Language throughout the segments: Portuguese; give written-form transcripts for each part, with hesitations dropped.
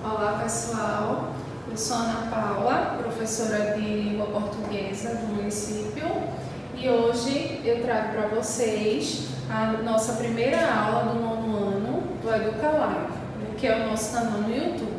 Olá pessoal, eu sou Ana Paula, professora de língua portuguesa do município, e hoje eu trago para vocês a nossa primeira aula do nono ano do EducaLive, que é o nosso canal no YouTube.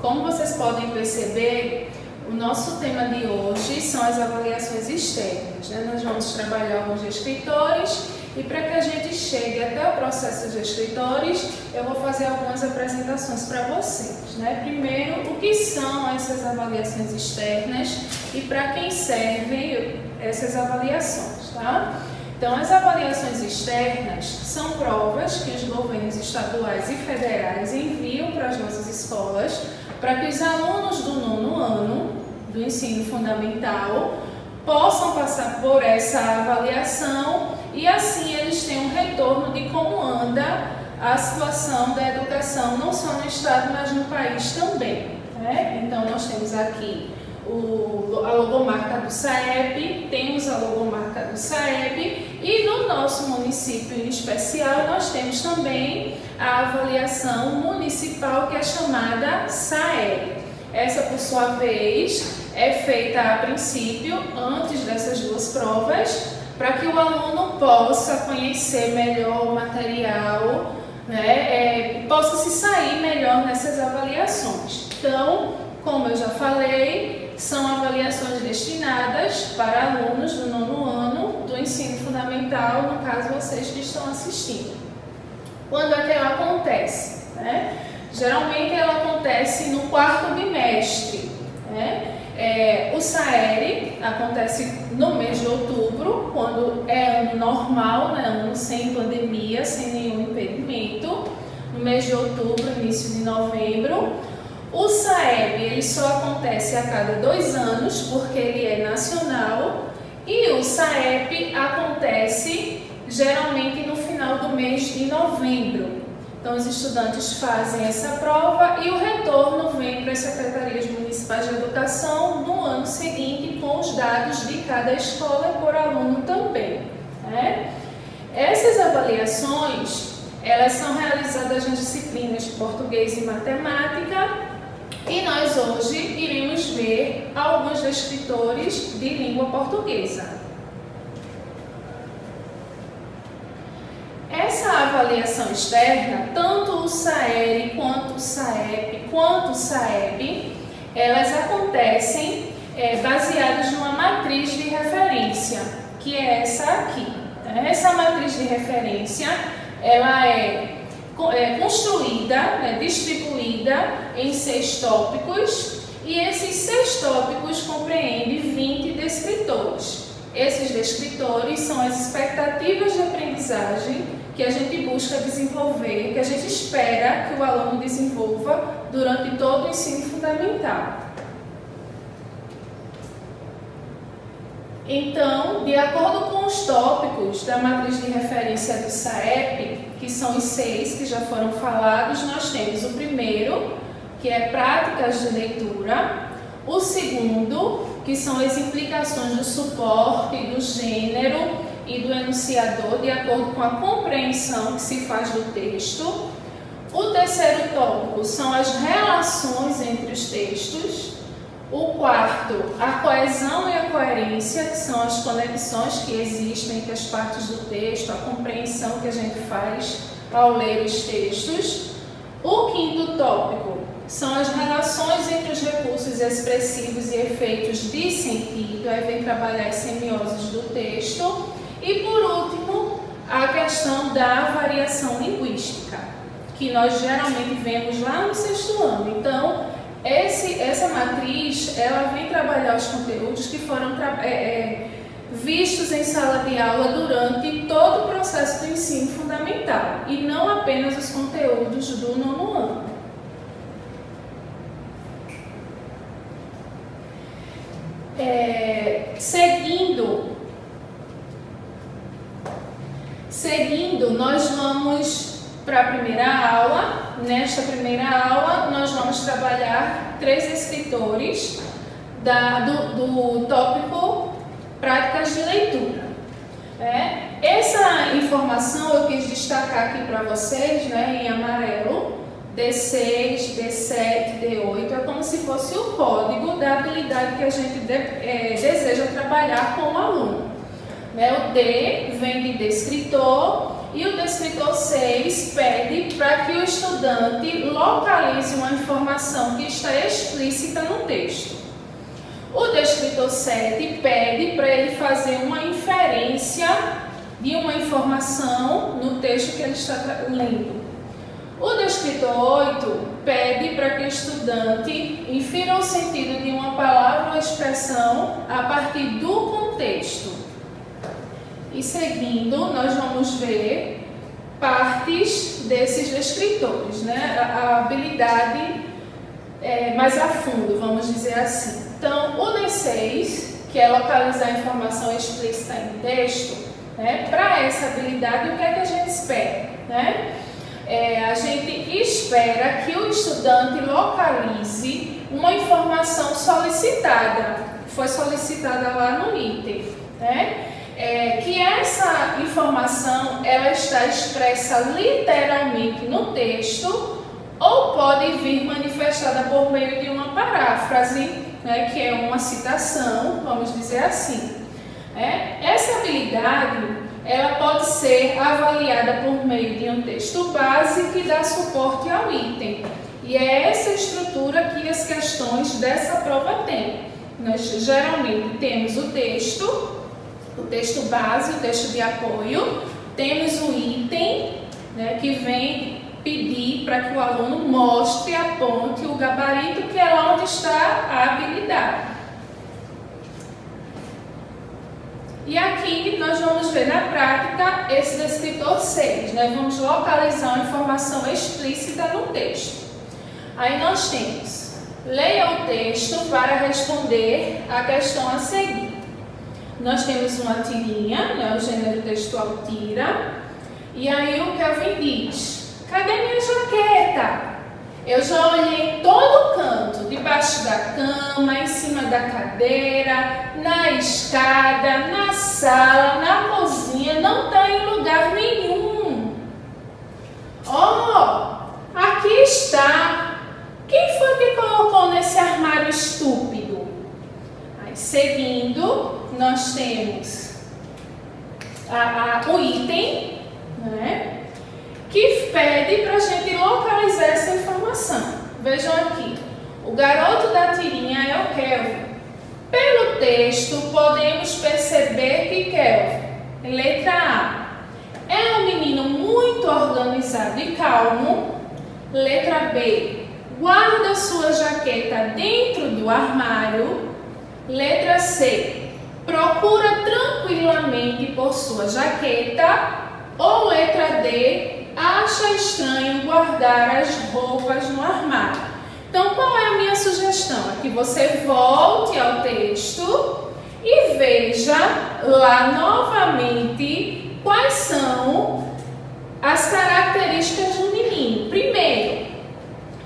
Como vocês podem perceber, o nosso tema de hoje são as avaliações externas. Nós vamos trabalhar alguns descritores e para que a gente chegue até o processo de escritores, eu vou fazer algumas apresentações para vocês. Primeiro, o que são essas avaliações externas e para quem servem essas avaliações, tá? Então, as avaliações externas são provas que os governos estaduais e federais enviam para as nossas escolas para que os alunos do nono ano do ensino fundamental possam passar por essa avaliação e assim eles têm um retorno de como anda a situação da educação, não só no estado, mas no país também. Então, nós temos aqui a logomarca do SAEB, temos a logomarca do SAEB e no nosso município em especial nós temos também a avaliação municipal que é chamada SAEB. Essa, por sua vez, é feita a princípio, antes dessas duas provas, para que o aluno possa conhecer melhor o material, e possa se sair melhor nessas avaliações. Então, como eu já falei, são avaliações destinadas para alunos do nono ano do ensino fundamental, no caso vocês que estão assistindo. Quando é que ela acontece? Geralmente ela acontece no quarto bimestre. O SAERE acontece no mês de outubro, quando é ano normal, ano sem pandemia, sem nenhum impedimento. No mês de outubro, início de novembro. O SAEB ele só acontece a cada 2 anos, porque ele é nacional. E o SAEP acontece geralmente no final do mês de novembro. Então, os estudantes fazem essa prova e o retorno vem para as secretarias municipais de educação no ano seguinte com os dados de cada escola e por aluno também. Essas avaliações, elas são realizadas nas disciplinas de português e matemática e nós hoje iremos ver alguns descritores de língua portuguesa. Essa avaliação externa, tanto o SAERE, quanto o SAEP, quanto o SAEB, elas acontecem baseadas numa matriz de referência, que é essa aqui. Essa matriz de referência, ela é construída, distribuída em 6 tópicos, e esses 6 tópicos compreendem 20 descritores. Esses descritores são as expectativas de aprendizagem que a gente busca desenvolver, que a gente espera que o aluno desenvolva durante todo o ensino fundamental. Então, de acordo com os tópicos da matriz de referência do SAEP, que são os 6 que já foram falados, nós temos o primeiro, que é práticas de leitura, o segundo, que são as implicações do suporte, do gênero e do enunciador, de acordo com a compreensão que se faz do texto. O terceiro tópico são as relações entre os textos. O quarto, a coesão e a coerência, que são as conexões que existem entre as partes do texto, a compreensão que a gente faz ao ler os textos. O quinto tópico são as relações entre os recursos expressivos e efeitos de sentido, aí vem trabalhar as semioses do texto. E por último, a questão da variação linguística, que nós geralmente vemos lá no 6º ano. Então, essa matriz, ela vem trabalhar os conteúdos que foram vistos em sala de aula durante todo o processo do ensino fundamental, e não apenas os conteúdos do nono ano. Seguindo, nós vamos para a primeira aula. Nesta primeira aula, nós vamos trabalhar 3 escritores do tópico práticas de leitura. Essa informação eu quis destacar aqui para vocês, né, em amarelo, D6, D7, D8, é como se fosse o código da habilidade que a gente deseja trabalhar com o aluno. Né, o D vem de descritor e o descritor 6 pede para que o estudante localize uma informação que está explícita no texto. O descritor 7 pede para ele fazer uma inferência de uma informação no texto que ele está lendo. O descritor 8 pede para que o estudante infira o sentido de uma palavra ou expressão a partir do contexto. E seguindo, nós vamos ver partes desses descritores, né? A habilidade mais a fundo, vamos dizer assim. Então, o D6, que é localizar a informação explícita em texto, né? Para essa habilidade, o que é que a gente espera? Né? A gente espera que o estudante localize uma informação solicitada, que foi solicitada lá no item, né? Que essa informação ela está expressa literalmente no texto ou pode vir manifestada por meio de uma paráfrase, né, que é uma citação, vamos dizer assim. Essa habilidade ela pode ser avaliada por meio de um texto base que dá suporte ao item. E é essa estrutura que as questões dessa prova têm. Nós geralmente temos o texto base, o texto de apoio, temos o item, né, que vem pedir para que o aluno mostre, aponte o gabarito, que é lá onde está a habilidade. E aqui nós vamos ver na prática esse descritor 6, né? Vamos localizar uma informação explícita no texto. Aí nós temos, leia o texto para responder a questão a seguir. Nós temos uma tirinha, né, o gênero textual tira, e aí o Kelvin diz, cadê minha jaqueta? Eu já olhei em todo canto, debaixo da cama, em cima da cadeira, na escada, na sala, na cozinha, não está em lugar nenhum. Aqui está. Quem foi que colocou nesse armário estúpido? Aí, seguindo, nós temos o item, né, que pede para a gente localizar essa informação. Vejam aqui, o garoto da tirinha é o Kelvin. Pelo texto, podemos perceber que Kelvin, letra A, é um menino muito organizado e calmo. Letra B, guarda sua jaqueta dentro do armário. Letra C, procura tranquilamente por sua jaqueta. Ou letra D, acha estranho guardar as roupas no armário. Então, qual é a minha sugestão? É que você volte ao texto e veja lá novamente quais são as características do menino. Primeiro,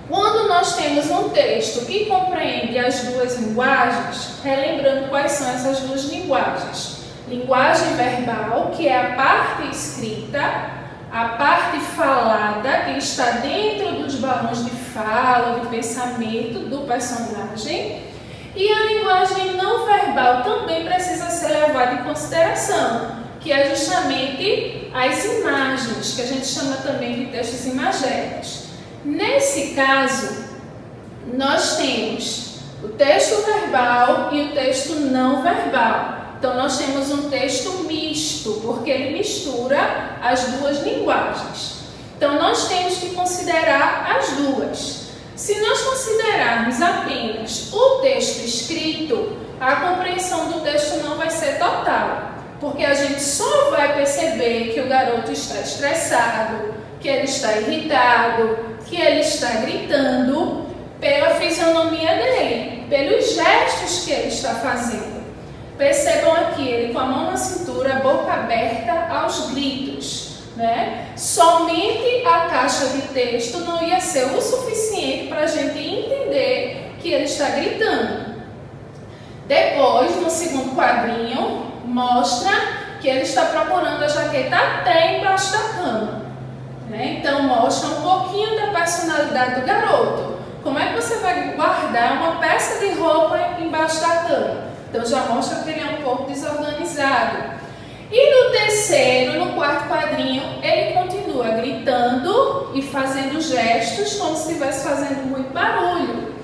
quando nós temos um texto que compreende as duas linguagens, relembrando quais são essas duas linguagens. Linguagem verbal, que é a parte escrita, a parte falada, que está dentro dos balões de fala, de pensamento do personagem, e a linguagem não verbal também precisa ser levada em consideração, que é justamente as imagens, que a gente chama também de textos imagéticos. Nesse caso, nós temos o texto verbal e o texto não verbal. Então, nós temos um texto misto, porque ele mistura as duas linguagens. Então, nós temos que considerar as duas. Se nós considerarmos apenas o texto escrito, a compreensão do texto não vai ser total, porque a gente só vai perceber que o garoto está estressado, que ele está irritado, que ele está gritando pela fisionomia dele, pelos gestos que ele está fazendo. Percebam aqui, ele com a mão na cintura, a boca aberta aos gritos, né? Somente a caixa de texto não ia ser o suficiente para a gente entender que ele está gritando. Depois, no segundo quadrinho, mostra que ele está procurando a jaqueta até embaixo da cama, né? Então mostra um pouquinho da personalidade do garoto. Como é que você vai guardar uma peça de roupa embaixo da cama? Então já mostra que ele é um pouco desorganizado. E no terceiro, no quarto quadrinho, ele continua gritando e fazendo gestos como se estivesse fazendo muito barulho.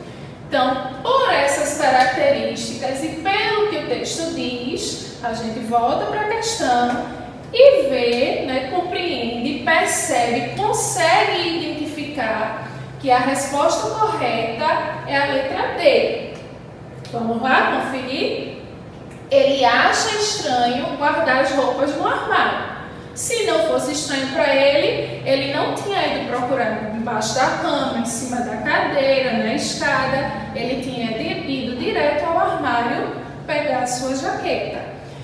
Então, por essas características e pelo que o texto diz, a gente volta para a questão e vê, né, compreende, percebe, consegue identificar que a resposta correta é a letra D. Vamos lá conferir? Ele acha estranho guardar as roupas no armário. Se não fosse estranho para ele, ele não tinha ido procurar embaixo da cama, em cima da cadeira, na escada. Ele tinha ido direto ao armário pegar a sua jaqueta.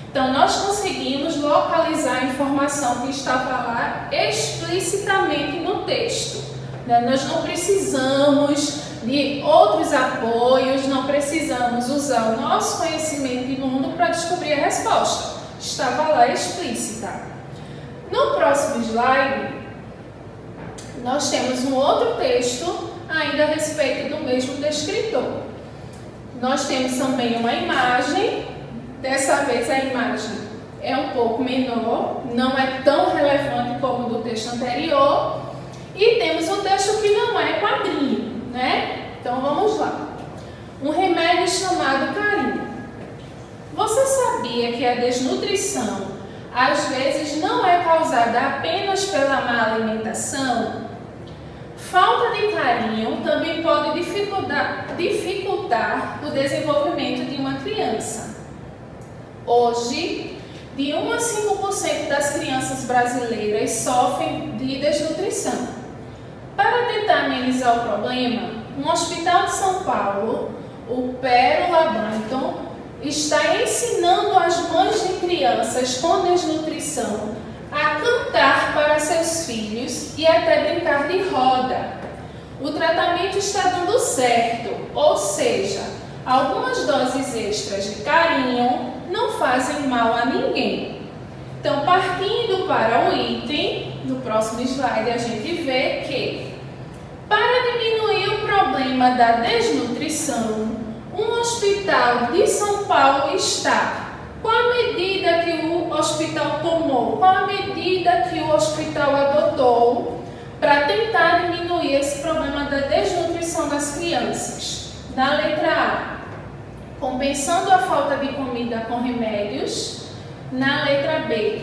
Então, nós conseguimos localizar a informação que estava lá explicitamente no texto. Nós não precisamos de outros apoios, não precisamos usar o nosso conhecimento de mundo para descobrir a resposta. Estava lá explícita. No próximo slide, nós temos um outro texto ainda a respeito do mesmo descritor. Nós temos também uma imagem, dessa vez a imagem é um pouco menor, não é tão relevante como do texto anterior, e temos um texto que não é quadrinho, né? Então vamos lá. Um remédio chamado carinho. Você sabia que a desnutrição às vezes não é causada apenas pela má alimentação? Falta de carinho também pode dificultar o desenvolvimento de uma criança. Hoje, de 1 a 5% das crianças brasileiras sofrem de desnutrição. Para tentar amenizar o problema, um hospital de São Paulo, o Pérola Brighton, está ensinando as mães de crianças com desnutrição a cantar para seus filhos e até brincar de roda. O tratamento está dando certo, ou seja, algumas doses extras de carinho não fazem mal a ninguém. Então, partindo para o item, no próximo slide a gente vê que, para diminuir o problema da desnutrição, um hospital de São Paulo está. Qual a medida que o hospital tomou? Qual a medida que o hospital adotou para tentar diminuir esse problema da desnutrição das crianças? Na letra A, compensando a falta de comida com remédios. Na letra B,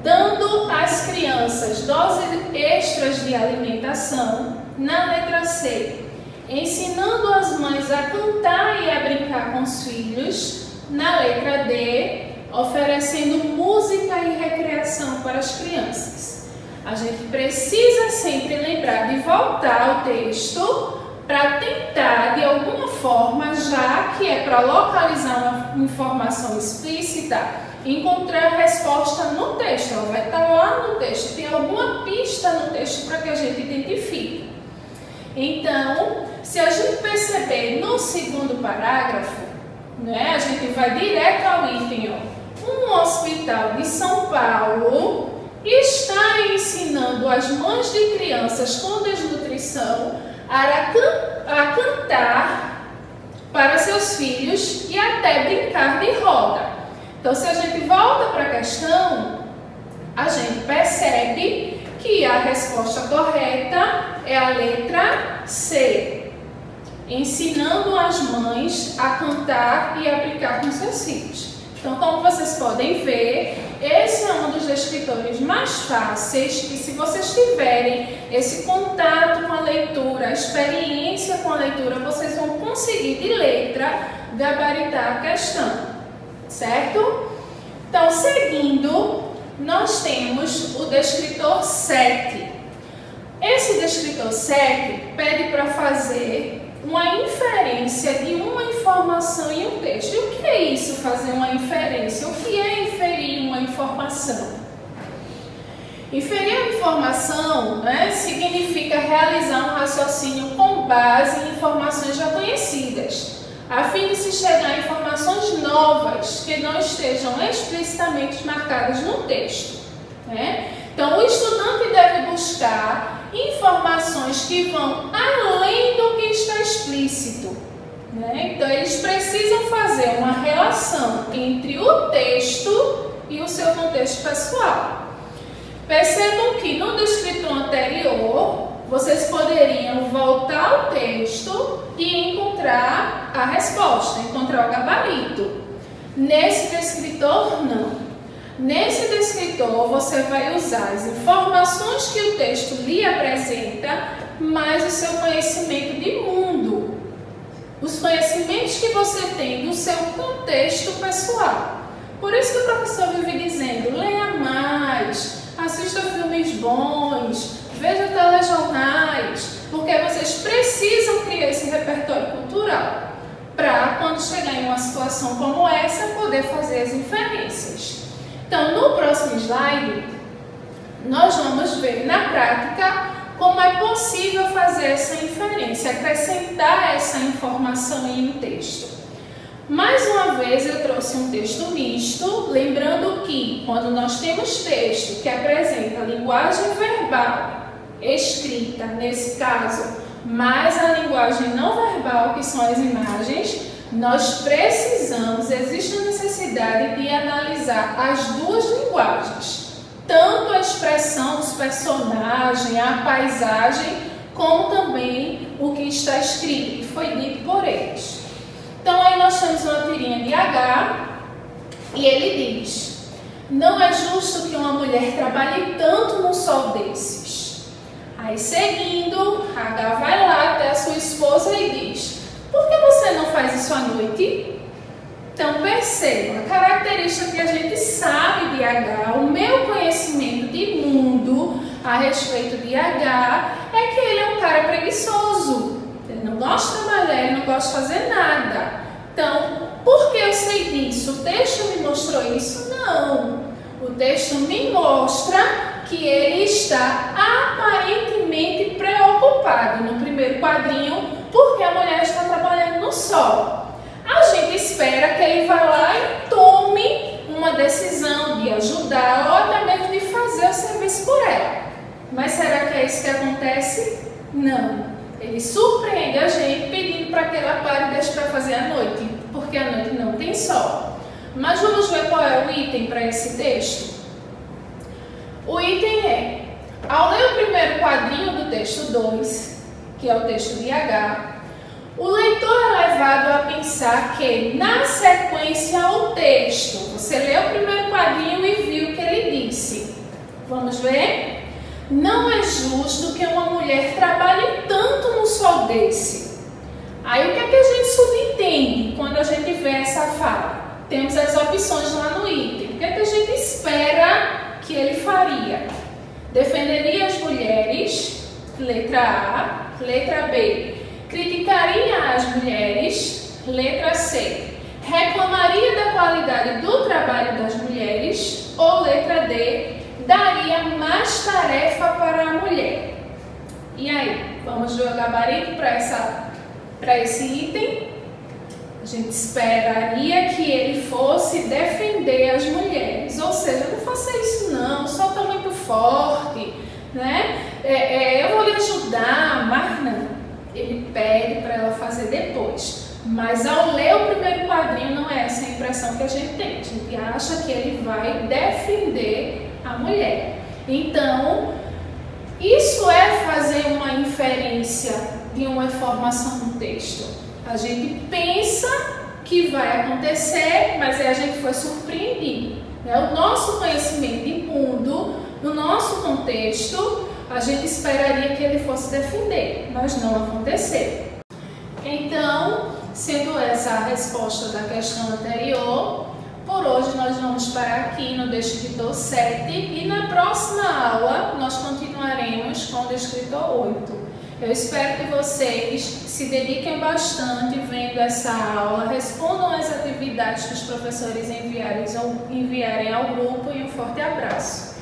dando às crianças doses extras de alimentação. Na letra C, ensinando as mães a cantar e a brincar com os filhos. Na letra D, oferecendo música e recreação para as crianças. A gente precisa sempre lembrar de voltar ao texto para tentar, de alguma forma, já que é para localizar uma informação explícita, encontrar a resposta no texto. Ela vai estar lá no texto, tem alguma pista no texto para que a gente identifique. Então, se a gente perceber no segundo parágrafo, né, a gente vai direto ao item, ó. Um hospital de São Paulo está ensinando as mães de crianças com desnutrição a cantar para seus filhos e até brincar de roda. Então, se a gente volta para a questão, a gente percebe que a resposta correta é a letra C, ensinando as mães a cantar e a brincar com seus filhos. Então, como vocês podem ver, esse é um dos descritores mais fáceis e se vocês tiverem esse contato com a leitura, a experiência com a leitura, vocês vão conseguir de letra gabaritar a questão, certo? Então, seguindo, nós temos o descritor 7. Esse descritor 7 pede para fazer uma inferência de uma informação em um texto. E o que é isso, fazer uma inferência? O que é inferir uma informação? Inferir a informação, né, significa realizar um raciocínio com base em informações já conhecidas. a fim de se chegar a informações novas que não estejam explicitamente marcadas no texto, né? Então, o estudante deve buscar informações que vão além do que está explícito, né? Então, eles precisam fazer uma relação entre o texto e o seu contexto pessoal. Percebam que no descritor anterior, vocês poderiam voltar ao texto e encontrar a resposta, encontrar o gabarito. Nesse descritor, não. Nesse descritor, você vai usar as informações que o texto lhe apresenta, mais o seu conhecimento de mundo. Os conhecimentos que você tem do seu contexto pessoal. Por isso que o professor vive dizendo, leia mais, assista filmes bons, veja telejornais, porque vocês precisam criar esse repertório cultural para, quando chegar em uma situação como essa, poder fazer as inferências. Então, no próximo slide, nós vamos ver na prática como é possível fazer essa inferência, acrescentar essa informação em um texto. Mais uma vez eu trouxe um texto misto, lembrando que quando nós temos texto que apresenta linguagem verbal, escrita, nesse caso, mais a linguagem não verbal, que são as imagens, nós precisamos, existe a necessidade de analisar as duas linguagens, tanto a expressão dos personagens, a paisagem, como também o que está escrito, que foi dito por eles. Então, aí nós temos uma tirinha de H e ele diz: não é justo que uma mulher trabalhe tanto num sol desses. Aí, seguindo, H vai lá até a sua esposa e diz: por que você não faz isso à noite? Então, perceba, a característica que a gente sabe de H, o meu conhecimento de mundo a respeito de H, é que ele é um cara preguiçoso. Ele não gosta de trabalhar, ele não gosta de fazer nada. Então, por que eu sei disso? O texto me mostrou isso? Não. O texto me mostra que ele está aparentemente preocupado no primeiro quadrinho, porque a mulher está trabalhando no sol. A gente espera que ele vá lá e tome uma decisão de ajudar ou até mesmo de fazer o serviço por ela. Mas será que é isso que acontece? Não. Ele surpreende a gente pedindo para que ela pare e deixe para fazer à noite, porque à noite não tem sol. Mas vamos ver qual é o item para esse texto? O item é, ao ler o primeiro quadrinho do texto 2, que é o texto de H, o leitor é levado a pensar que, na sequência ao texto, você leu o primeiro quadrinho e viu o que ele disse. Vamos ver? Não é justo que uma mulher trabalhe tanto no sol desse. Aí o que é que a gente subentende quando a gente vê essa fala? Temos as opções lá no item. O que é que a gente espera que ele faria? Defenderia as mulheres, letra A. Letra B, criticaria as mulheres. Letra C, reclamaria da qualidade do trabalho das mulheres. Ou letra D, daria mais tarefa para a mulher. E aí, vamos ver o gabarito para esse item? A gente esperaria que ele fosse defender as mulheres, ou seja, não faça isso não, o sol está muito forte, né? Eu vou lhe ajudar, mas não. Ele pede para ela fazer depois. Mas ao ler o primeiro quadrinho não é essa a impressão que a gente tem. A gente acha que ele vai defender a mulher. Então, isso é fazer uma inferência de uma informação no texto. A gente pensa que vai acontecer, mas aí a gente foi surpreendido. O nosso conhecimento de mundo, no nosso contexto, a gente esperaria que ele fosse defender, mas não aconteceu. Então, sendo essa a resposta da questão anterior, por hoje nós vamos parar aqui no descritor 7 e na próxima aula nós continuaremos com o descritor 8. Eu espero que vocês se dediquem bastante vendo essa aula, respondam as atividades que os professores enviarem ao grupo e um forte abraço.